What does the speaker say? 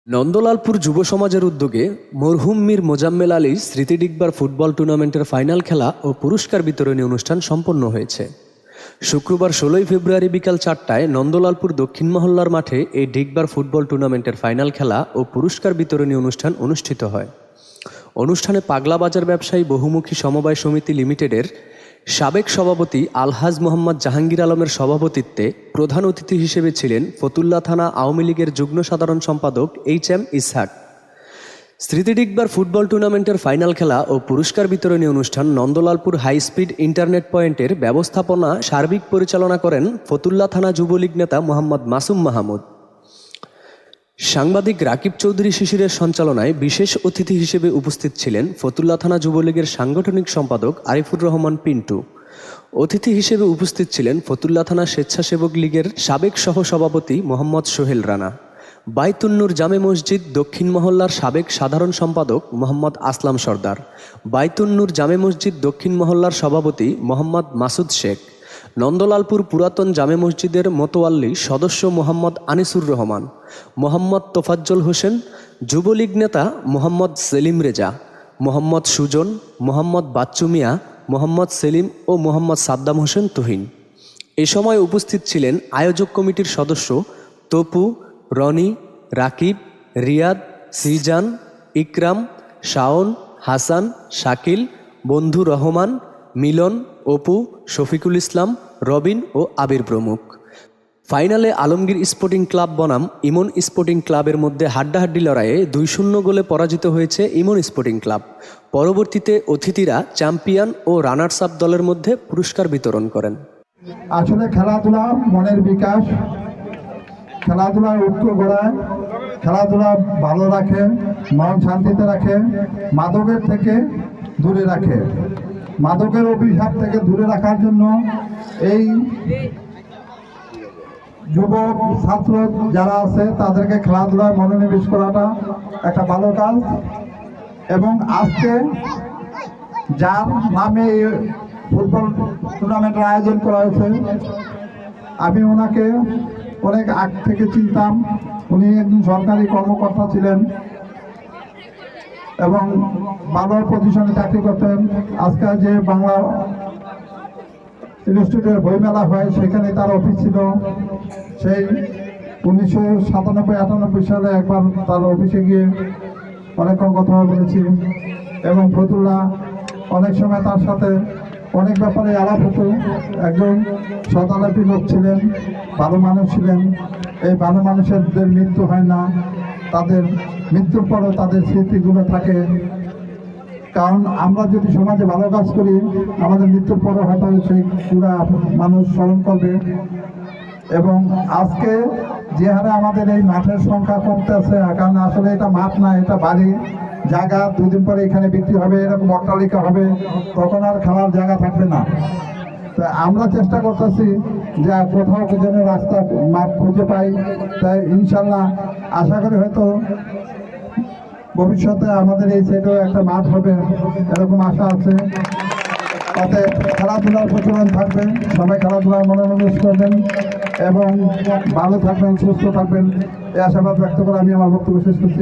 নন্দলালপুর যুব সমাজের উদ্যোগে মরহুম মীর মোজাম্মেল আলীর স্মৃতি ডিগবার ফুটবল টুর্নামেন্টের ফাইনাল খেলা ও পুরস্কার বিতরণী অনুষ্ঠান সম্পন্ন হয়েছে। শুক্রবার 16 ফেব্রুয়ারি বিকাল 4টায় নন্দলালপুর দক্ষিণ মহল্লার মাঠে এই ডিগবার ফুটবল টুর্নামেন্টের ফাইনাল খেলা ও পুরস্কার বিতরণী অনুষ্ঠান অনুষ্ঠিত হয়। অনুষ্ঠানে পাগলা বাজার ব্যবসায়ী বহুমুখী সমবায় সমিতি লিমিটেডের সাবেক সভাপতি আলহাজ মোহাম্মদ জাহাঙ্গীর আলমের সভাপতিত্বে প্রধান অতিথি হিসেবে ছিলেন ফতুল্লা থানা আওয়ামী লীগের যুগ্ম সাধারণ সম্পাদক এইচ.এম. ইসহাক। স্মৃতি ডিগবার ফুটবল টুর্নামেন্টের ফাইনাল খেলা ও পুরস্কার বিতরণী অনুষ্ঠান নন্দলালপুর হাই স্পিড ইন্টারনেট পয়েন্টের ব্যবস্থাপনা সার্বিক পরিচালনা করেন ফতুল্লা থানা যুবলীগ নেতা মোহাম্মদ মাসুম মাহমুদ। সাংবাদিক রাকিব চৌধুরী শিশিরের সঞ্চালনায় বিশেষ অতিথি হিসেবে উপস্থিত ছিলেন ফতুল্লা থানা যুবলীগের সাংগঠনিক সম্পাদক আরিফুর রহমান পিন্টু। অতিথি হিসেবে উপস্থিত ছিলেন ফতুল্লা থানা স্বেচ্ছাসেবক লীগের সাবেক সহসভাপতি মোহাম্মদ সোহেল রানা, বাইতুন্নুর জামে মসজিদ দক্ষিণ মহল্লার সাবেক সাধারণ সম্পাদক মোহাম্মদ আসলাম সর্দার, বাইতুন্নুর জামে মসজিদ দক্ষিণ মহল্লার সভাপতি মোহাম্মদ মাসুদ শেখ, নন্দলালপুর পুরাতন জামে মসজিদের মোতোয়াল্লি সদস্য মোহাম্মদ আনিসুর রহমান, মোহাম্মদ তোফাজ্জল হোসেন, যুবলীগ নেতা মোহাম্মদ সেলিম রেজা, মোহাম্মদ সুজন, মোহাম্মদ বাচ্চু মিয়া, মোহাম্মদ সেলিম ও মোহাম্মদ সাদ্দাম হোসেন তুহিন। এ সময় উপস্থিত ছিলেন আয়োজক কমিটির সদস্য তপু, রনি, রাকিব, রিয়াদ, সিজান, ইকরাম, শাওন, হাসান, শাকিল, বন্ধু রহমান, মিলন, অপু, শফিকুল ইসলাম, রবিন ও আবির প্রমুখ। ফাইনালে আলমগীর স্পোর্টিং ক্লাব বনাম ইমন স্পোর্টিং ক্লাবের মধ্যে হাড্ডাহাড্ডি লড়াইয়ে 2-0 গোলে পরাজিত হয়েছে ইমন স্পোর্টিং ক্লাব। পরবর্তীতে অতিথিরা চ্যাম্পিয়ন ও রানার্স আপ দলের মধ্যে পুরস্কার বিতরণ করেন। আসলে খেলাধুলা মনের বিকাশ, খেলাধুলার ঐক্য গড়ায়, খেলাধুলা ভালো রাখে, মন শান্তিতে রাখে, মাদকের থেকে দূরে রাখে। মাদকের অভিশাপ থেকে দূরে রাখার জন্য এই যুবক ছাত্র যারা আছে তাদেরকে খেলাধুলায় মনোনিবেশ করাটা একটা ভালো কাজ। এবং আজকে যার নামে এই ফুটবল টুর্নামেন্টের আয়োজন করা হয়েছে, আমি ওনাকে অনেক আগ থেকে চিনতাম। উনি একজন সরকারি কর্মকর্তা ছিলেন এবং ভালো পজিশনে চাকরি করতেন। আজকে যে বাংলা ইনস্টিটিউটের বইমেলা হয় সেখানে তার অফিস ছিল। সেই 1997-98 সালে একবার তার অফিসে গিয়ে অনেকক্ষণ কথা বলেছি এবং ফতুল্লা অনেক সময় তার সাথে অনেক ব্যাপারে আলাপ হতো। একজন সদালাপী লোক ছিলেন, ভালো মানুষ ছিলেন। এই ভালো মানুষের মৃত্যু হয় না, তাদের মৃত্যুর পরেও তাদের স্মৃতিগুলো থাকে। কারণ আমরা যদি সমাজে ভালো কাজ করি, আমাদের মৃত্যুর পরে হয়তো সেই পুরা মানুষ স্মরণ করবে। এবং আজকে যে হারে আমাদের এই মাঠের সংখ্যা কমতেছে, কারণ আসলে এটা মাঠ না, এটা বাড়ি জায়গা। 2 দিন পরে এখানে বিক্রি হবে, এরকম অট্টালিকা হবে, তখন আর খেলার জায়গা থাকবে না। তো আমরা চেষ্টা করতেছি যে কোথাও যেন রাস্তা মাঠ খুঁজে পাই। তাই ইনশাল্লাহ আশা করি হয়তো ভবিষ্যতে আমাদের এই সাইডেও একটা মাঠ হবে, এরকম আশা আছে। তাতে খেলাধুলার প্রচলন থাকবে, সবাই খেলাধুলায় মনোনিবেশ করবেন এবং ভালো থাকবেন, সুস্থ থাকবেন, এই আশাবাদ ব্যক্ত করে আমি আমার বক্তব্য শেষ করছি।